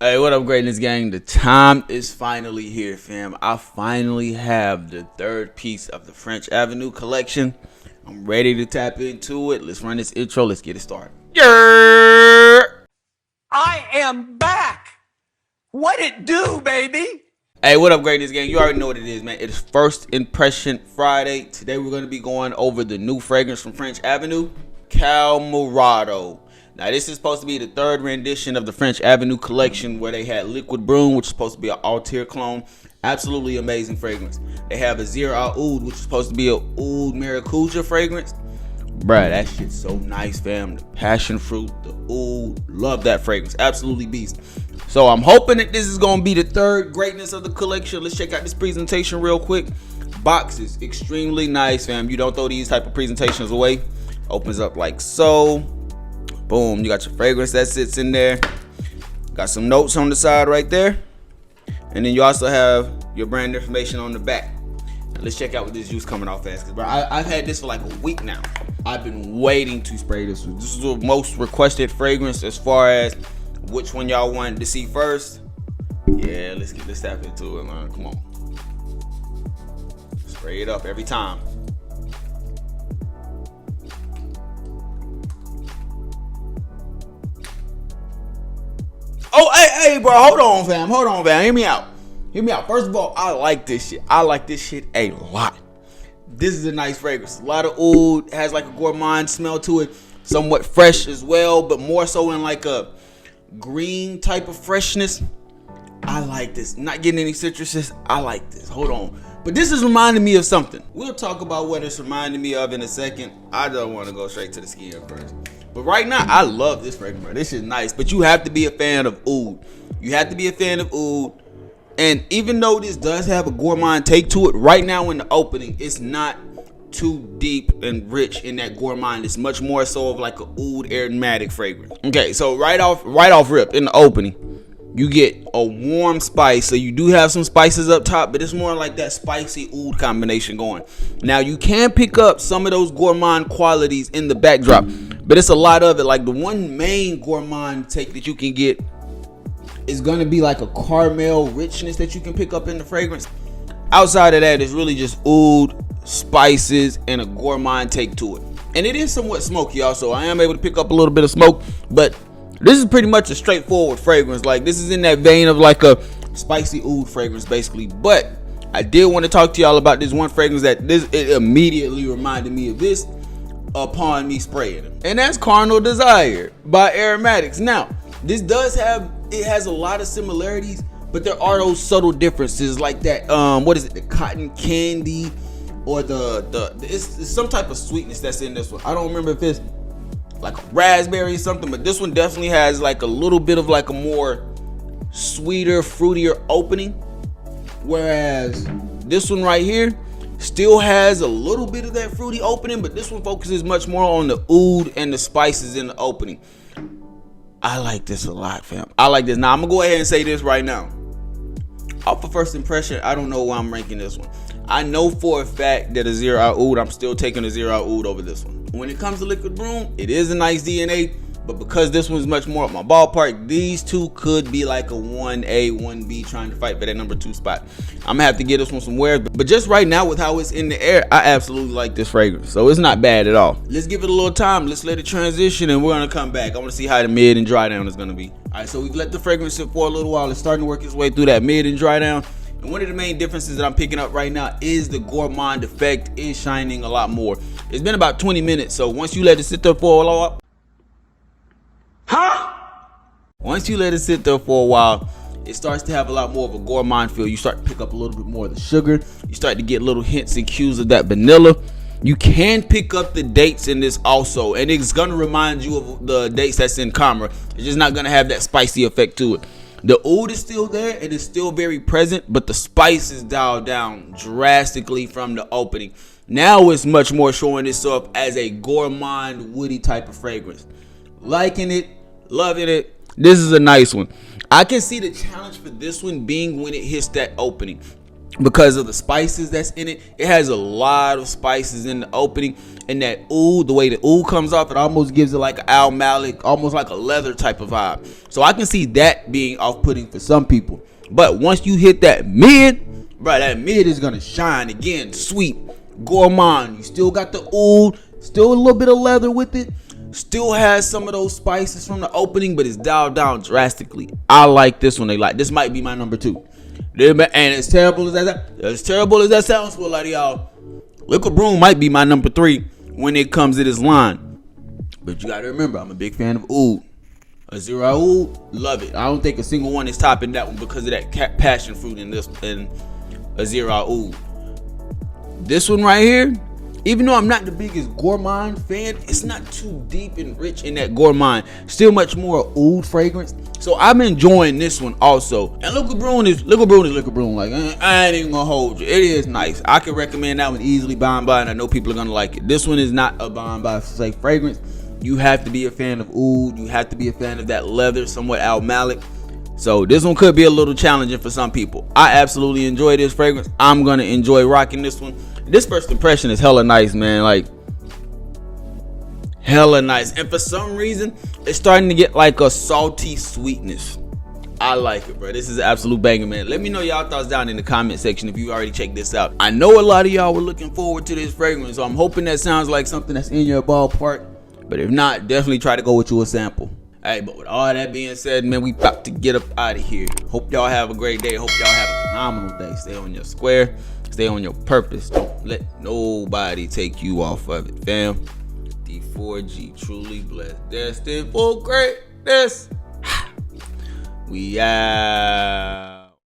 Hey, what up, greatness gang? The time is finally here, fam. I finally have the third piece of the French Avenue collection. I'm ready to tap into it. Let's run this intro. Let's get it started. Yeah! I am back. What it do, baby? Hey, what up, greatness gang? You already know what it is, man. It is First Impression Friday. Today we're going to be going over the new fragrance from French Avenue, Cocoa Morado. Now, this is supposed to be the third rendition of the French Avenue collection where they had Liquid Broom, which is supposed to be an Altair clone. Absolutely amazing fragrance. They have a Zero Oud, which is supposed to be a Oud Maracuja fragrance. Bruh, that shit's so nice, fam. The passion fruit, the oud, love that fragrance. Absolutely beast. So I'm hoping that this is going to be the third greatness of the collection. Let's check out this presentation real quick. Box is extremely nice, fam. You don't throw these type of presentations away. Opens up like so. Boom, you got your fragrance that sits in there. Got some notes on the side right there. And then you also have your brand information on the back. Now let's check out what this juice coming off as. Cause bro, I've had this for like a week now. I've been waiting to spray this one. This is the most requested fragrance as far as which one y'all wanted to see first. Yeah, let's tap into it, man. Come on. Spray it up every time. Oh, hey, bro, hold on, fam. Hear me out. First of all, I like this shit. I like this shit a lot. This is a nice fragrance. A lot of oud, has like a gourmand smell to it. Somewhat fresh as well, but more so in like a green type of freshness. I like this. Not getting any citruses. I like this. Hold on. But this is reminding me of something. We'll talk about what it's reminding me of in a second. I don't want to go straight to the skin first. But right now, I love this fragrance, bro. This is nice. But you have to be a fan of oud. You have to be a fan of oud. And even though this does have a gourmand take to it, right now in the opening, it's not too deep and rich in that gourmand. It's much more so of like a oud aromatic fragrance. Okay, so right off rip in the opening, you get a warm spice. So you do have some spices up top, but it's more like that spicy oud combination going. Now you can pick up some of those gourmand qualities in the backdrop, but it's a lot of it. Like the one main gourmand take that you can get is gonna be like a caramel richness that you can pick up in the fragrance. Outside of that, it's really just oud, spices, and a gourmand take to it. And it is somewhat smoky also. I am able to pick up a little bit of smoke, but this is pretty much a straightforward fragrance. Like this is in that vein of like a spicy oud fragrance basically. But I did want to talk to y'all about this one fragrance that it immediately reminded me of this upon me spraying it. And that's Carnal Desire by Aromatics. Now, this has a lot of similarities, but there are those subtle differences like that. What is it? The cotton candy or it's some type of sweetness that's in this one. I don't remember if it's like a raspberry or something, but this one definitely has like a little bit of like a more sweeter, fruitier opening. Whereas this one right here still has a little bit of that fruity opening, but this one focuses much more on the oud and the spices in the opening. I like this a lot, fam. I like this. Now, I'm going to go ahead and say this right now. Off of first impression, I don't know why I'm ranking this one. I know for a fact that a Zero Oud, I'm still taking a Zero Oud over this one. When it comes to Liquid Broom, it is a nice DNA, but because this one's much more up my ballpark, these two could be like a 1A, 1B trying to fight for that number 2 spot. I'm going to have to give this one some wear, but just right now with how it's in the air, I absolutely like this fragrance. So it's not bad at all. Let's give it a little time. Let's let it transition and we're going to come back. I want to see how the mid and dry down is going to be. All right, so we've let the fragrance sit for a little while. It's starting to work its way through that mid and dry down. And one of the main differences that I'm picking up right now is the gourmand effect is shining a lot more. It's been about 20 minutes, so once you let it sit there for a while, Once you let it sit there for a while, it starts to have a lot more of a gourmand feel. You start to pick up a little bit more of the sugar. You start to get little hints and cues of that vanilla. You can pick up the dates in this also, and it's gonna remind you of the dates that's in Camera. It's just not gonna have that spicy effect to it. The oud is still there, it is still very present, but the spice is dialed down drastically from the opening. Now it's much more showing itself as a gourmand, woody type of fragrance. Liking it, loving it. This is a nice one. I can see the challenge for this one being when it hits that opening. because of the spices that's in it. It has a lot of spices in the opening, and that oud, the way the oud comes off, it almost gives it like an Al Malik, almost like a leather type of vibe. So I can see that being off-putting for some people. But once you hit that mid, bro, that mid is gonna shine again. Sweet, gourmand. You still got the oud, still a little bit of leather with it. Still has some of those spices from the opening, but it's dialed down drastically. I like this one. This might be my number 2. And as terrible as that sounds for a lot of y'all, Liquid Broom might be my number 3 when it comes to this line. But you gotta remember, I'm a big fan of oud. Azira oud, love it. I don't think a single one is topping that one because of that passion fruit in Azira oud. This one right here, even though I'm not the biggest gourmand fan, it's not too deep and rich in that gourmand. Still much more oud fragrance. So I'm enjoying this one also. And Liquid Broom is Liquid Broom. Like, I ain't even gonna hold you. It is nice. I can recommend that one easily buying by, and I know people are gonna like it. This one is not a buying by say fragrance. You have to be a fan of oud. You have to be a fan of that leather, somewhat Al Malik. So this one could be a little challenging for some people. I absolutely enjoy this fragrance. I'm gonna enjoy rocking this one. This first impression is hella nice, man. Like, hella nice. And for some reason, it's starting to get like a salty sweetness. I like it, bro. This is an absolute banger, man. Let me know y'all thoughts down in the comment section if you already checked this out. I know a lot of y'all were looking forward to this fragrance, so I'm hoping that sounds like something that's in your ballpark. But if not, definitely try to go with you a sample. Hey, but with all that being said, man, we about to get up out of here. Hope y'all have a great day. Hope y'all have a phenomenal day. Stay on your square. Stay on your purpose. Don't let nobody take you off of it, fam. D4G, truly blessed, destined for greatness. We out.